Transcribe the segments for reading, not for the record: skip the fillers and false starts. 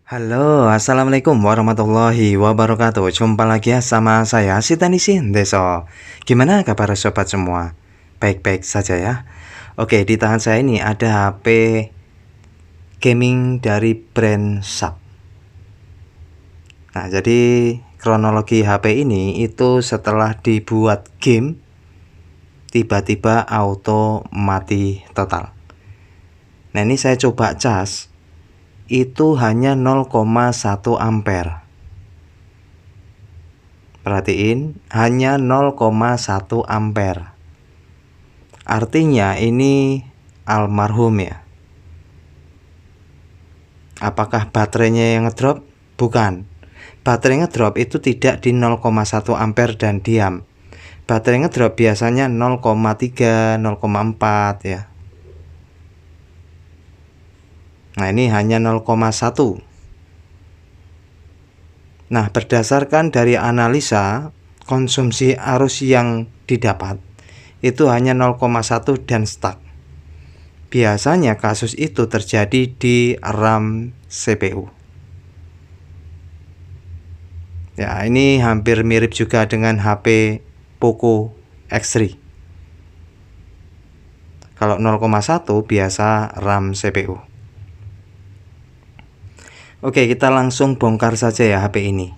Halo, assalamualaikum warahmatullahi wabarakatuh. Jumpa lagi ya sama saya Sitanisin Deso. Gimana kabar sobat semua? Baik-baik saja ya. Oke, di tangan saya ini ada HP gaming dari brand Sharp. Nah, jadi kronologi HP ini itu setelah dibuat game, tiba-tiba auto mati total. Nah, ini saya coba cas, itu hanya 0,1 ampere. Perhatiin, hanya 0,1 ampere. Artinya ini almarhum ya. Apakah baterainya yang ngedrop? Bukan. Baterai ngedrop itu tidak di 0,1 ampere dan diam. Baterai ngedrop biasanya 0,3, 0,4 ya. Nah, ini hanya 0,1. Nah, berdasarkan dari analisa konsumsi arus yang didapat itu hanya 0,1 dan stuck. Biasanya kasus itu terjadi di RAM CPU. Ya, ini hampir mirip juga dengan HP Poco X3. Kalau 0,1 biasa RAM CPU. Oke, kita langsung bongkar saja ya HP ini.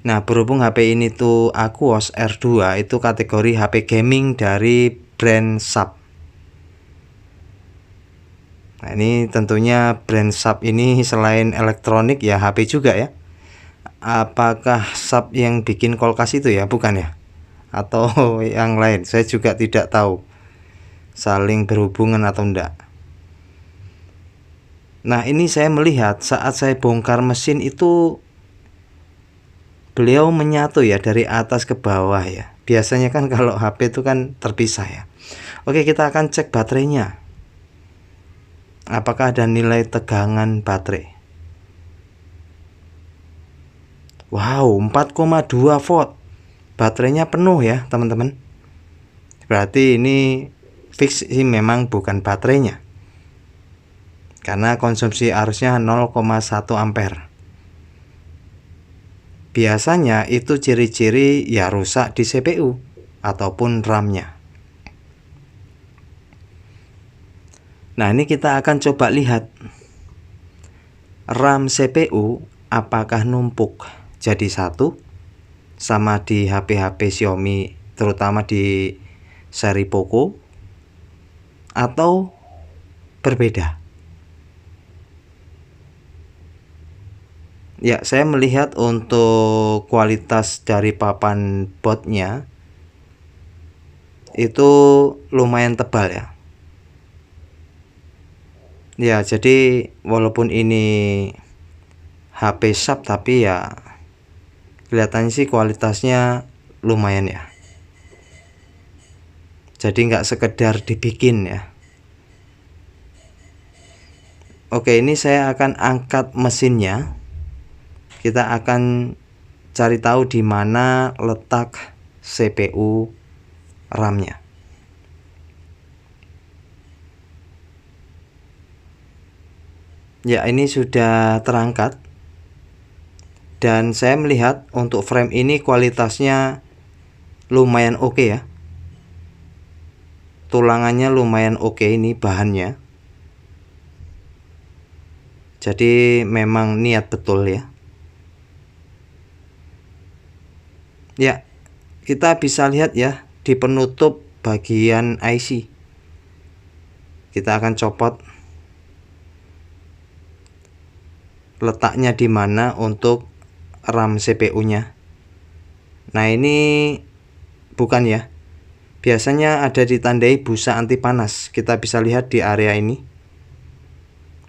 Nah, berhubung HP ini tuh Aquos R2, itu kategori HP gaming dari brand Sharp. Nah, ini tentunya brand Sharp ini selain elektronik ya HP juga ya. Apakah Sharp yang bikin kulkas itu ya? Bukan ya? Atau yang lain? Saya juga tidak tahu. Saling berhubungan atau enggak. Nah, ini saya melihat saat saya bongkar mesin itu beliau menyatu ya dari atas ke bawah ya. Biasanya kan kalau HP itu kan terpisah ya. Oke, kita akan cek baterainya. Apakah ada nilai tegangan baterai? Wow, 4,2 volt. Baterainya penuh ya, teman-teman. Berarti ini fix sih memang bukan baterainya. Karena konsumsi arusnya 0,1 ampere. Biasanya itu ciri-ciri ya rusak di CPU ataupun RAM-nya. Nah, ini kita akan coba lihat RAM CPU apakah numpuk jadi satu sama di HP-HP Xiaomi, terutama di seri Poco, atau berbeda. Ya, saya melihat untuk kualitas dari papan boardnya itu lumayan tebal ya. Ya, jadi walaupun ini HP Sharp tapi ya kelihatannya sih kualitasnya lumayan ya. Jadi nggak sekedar dibikin ya. Oke, ini saya akan angkat mesinnya. Kita akan cari tahu di mana letak CPU RAM-nya. Ya, ini sudah terangkat. Dan saya melihat untuk frame ini kualitasnya lumayan oke ya. Tulangannya lumayan oke ini bahannya. Jadi memang niat betul ya. Ya, kita bisa lihat ya di penutup bagian IC. Kita akan copot letaknya di mana untuk RAM CPU-nya. Nah, ini bukan ya. Biasanya ada ditandai busa anti panas. Kita bisa lihat di area ini.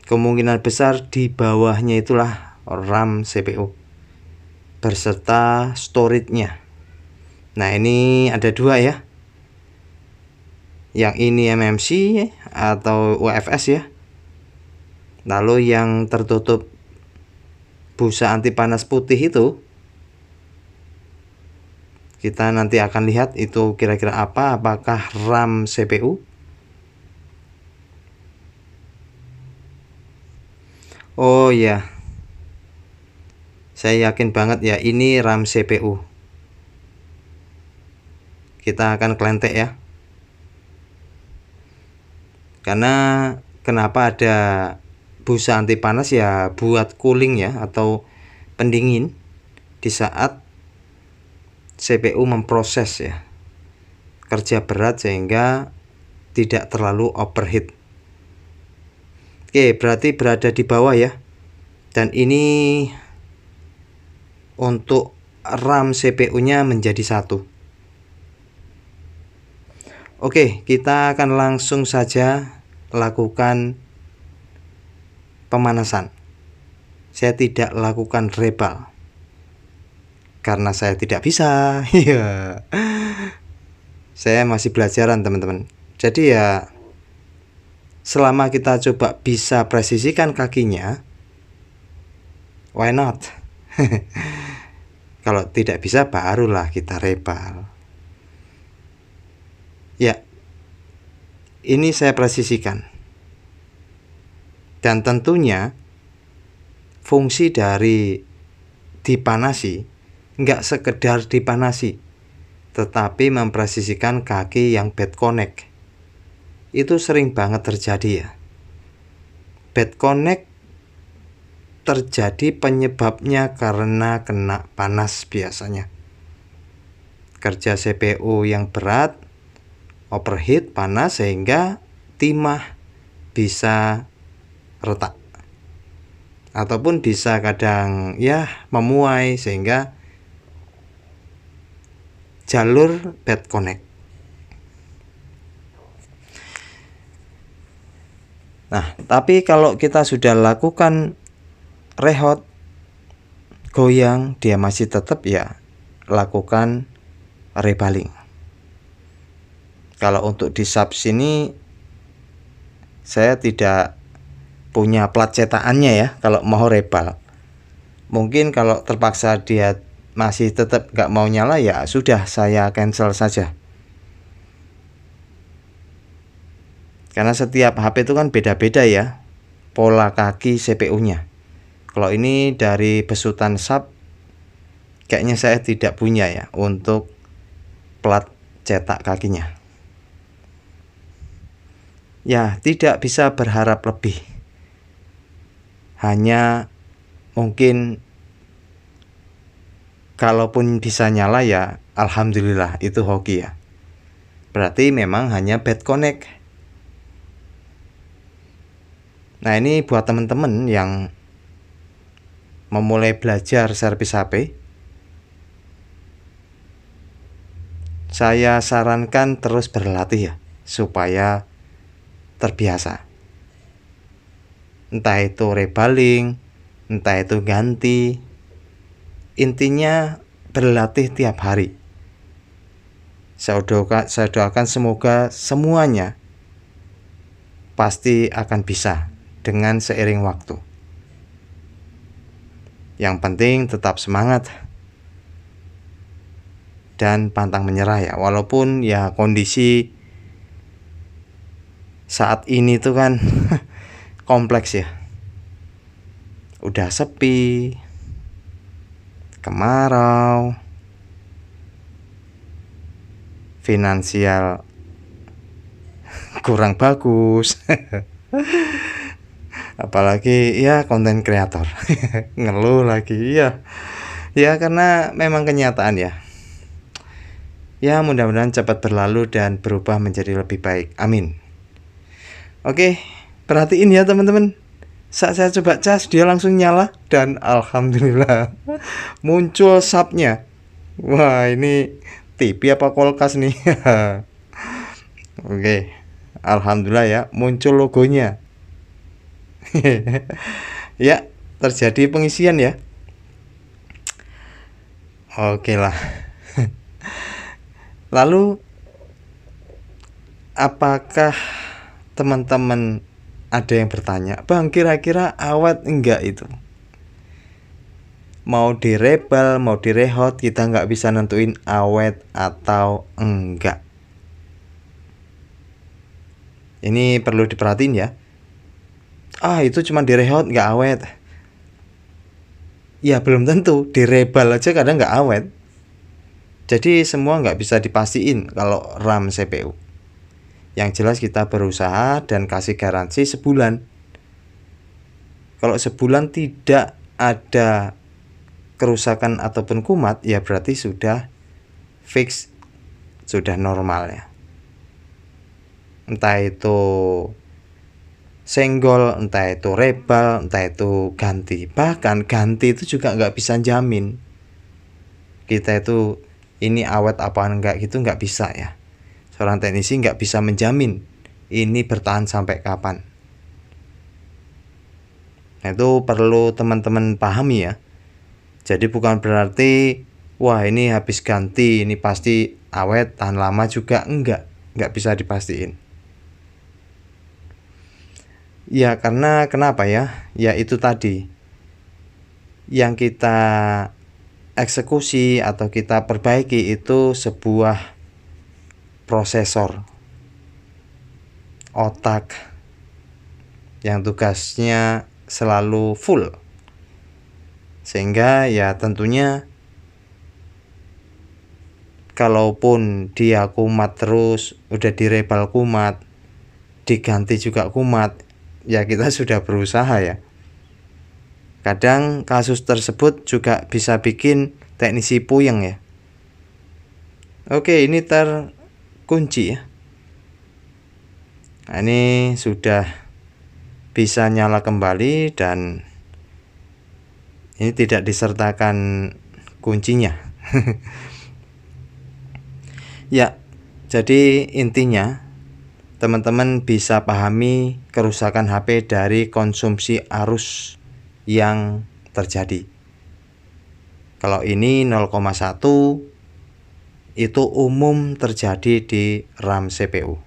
Kemungkinan besar di bawahnya itulah RAM CPU berserta storage-nya. Nah, ini ada dua ya. Yang ini MMC atau UFS ya. Lalu yang tertutup busa anti panas putih itu kita nanti akan lihat itu kira-kira apa. Apakah RAM CPU? Oh ya, Saya yakin banget ya ini RAM CPU. Kita akan kelentek ya. Karena kenapa ada busa anti panas ya, buat cooling ya, atau pendingin di saat CPU memproses ya, kerja berat sehingga tidak terlalu overheat. Oke, berarti berada di bawah ya. Dan ini untuk RAM CPU nya menjadi 1. Oke, kita akan langsung saja lakukan pemanasan. Saya tidak lakukan rebal karena saya tidak bisa. Iya. Saya masih belajaran teman-teman. Jadi ya, selama kita coba bisa presisikan kakinya, why not? Kalau tidak bisa barulah kita rebal. Ya, ini saya presisikan. Dan tentunya fungsi dari dipanasi nggak sekedar dipanasi, tetapi mempresisikan kaki yang bad connect. Itu sering banget terjadi ya. Bad connect terjadi penyebabnya karena kena panas biasanya. Kerja CPU yang berat, overheat, panas sehingga timah bisa retak. Ataupun bisa kadang ya memuai sehingga jalur bad connect. Nah, tapi kalau kita sudah lakukan rehot, goyang, dia masih tetap ya lakukan rebaling. Kalau untuk di sub sini saya tidak punya plat cetakannya ya kalau mau rebal. Mungkin kalau terpaksa dia masih tetap nggak mau nyala ya sudah, saya cancel saja. Karena setiap HP itu kan beda-beda ya pola kaki CPU-nya. Kalau ini dari besutan sub, kayaknya saya tidak punya ya untuk plat cetak kakinya. Ya, tidak bisa berharap lebih. Hanya mungkin kalaupun bisa nyala ya alhamdulillah, itu hoki ya. Berarti memang hanya bad connect. Nah, ini buat teman-teman yang memulai belajar servis HP, saya sarankan terus berlatih ya supaya terbiasa. Entah itu rebaling, entah itu ganti, intinya berlatih tiap hari. Saya doakan semoga semuanya pasti akan bisa dengan seiring waktu. Yang penting tetap semangat dan pantang menyerah ya, walaupun ya kondisi saat ini tuh kan kompleks ya. Udah sepi, kemarau, finansial kurang bagus. Apalagi ya konten kreator ngeluh lagi ya. Ya karena memang kenyataan ya. Ya mudah-mudahan cepat berlalu dan berubah menjadi lebih baik. Amin. Oke, perhatiin ya teman-teman. Saat saya coba cas dia langsung nyala dan alhamdulillah muncul subnya. Wah, ini TV apa kulkas nih? Oke, alhamdulillah ya muncul logonya. Ya, terjadi pengisian ya. Oke lah. Lalu apakah teman-teman ada yang bertanya, "Bang, kira-kira awet enggak itu?" Mau direbel, mau direhot, kita nggak bisa nentuin awet atau enggak. Ini perlu diperhatiin ya. Itu cuma direhot nggak awet. Ya belum tentu, direbal aja kadang nggak awet. Jadi semua nggak bisa dipastiin kalau RAM CPU. Yang jelas kita berusaha dan kasih garansi sebulan. Kalau sebulan tidak ada kerusakan ataupun kumat, ya berarti sudah fix, sudah normal ya. Entah itu senggol, entah itu rebal, entah itu ganti. Bahkan ganti itu juga nggak bisa jamin kita itu ini awet apa enggak gitu, nggak bisa ya. Seorang teknisi nggak bisa menjamin ini bertahan sampai kapan. Nah, itu perlu teman-teman pahami ya. Jadi bukan berarti wah ini habis ganti ini pasti awet tahan lama juga, nggak bisa dipastiin. Ya karena kenapa ya? Ya itu tadi yang kita eksekusi atau kita perbaiki itu sebuah prosesor otak yang tugasnya selalu full, sehingga ya tentunya kalaupun dia kumat terus, udah direbal kumat, diganti juga kumat, ya kita sudah berusaha ya. Kadang kasus tersebut juga bisa bikin teknisi puyeng ya. Oke, ini terkunci ya. Nah, ini sudah bisa nyala kembali dan ini tidak disertakan kuncinya. Ya, jadi intinya teman-teman bisa pahami kerusakan HP dari konsumsi arus yang terjadi. Kalau ini 0,1 itu umum terjadi di RAM CPU.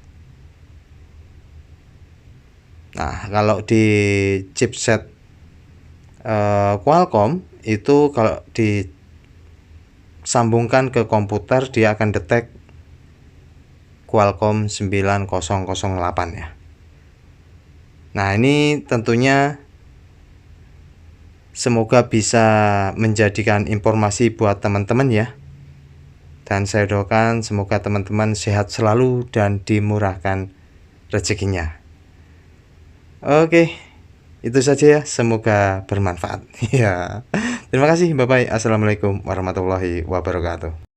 Nah, kalau di chipset Qualcomm itu kalau disambungkan ke komputer dia akan detect Qualcomm 9008 ya. Nah, ini tentunya semoga bisa menjadikan informasi buat teman-teman ya. Dan saya doakan semoga teman-teman sehat selalu dan dimurahkan rezekinya. Oke, itu saja ya. Semoga bermanfaat. Ya. Terima kasih. Bye bye. Assalamualaikum warahmatullahi wabarakatuh.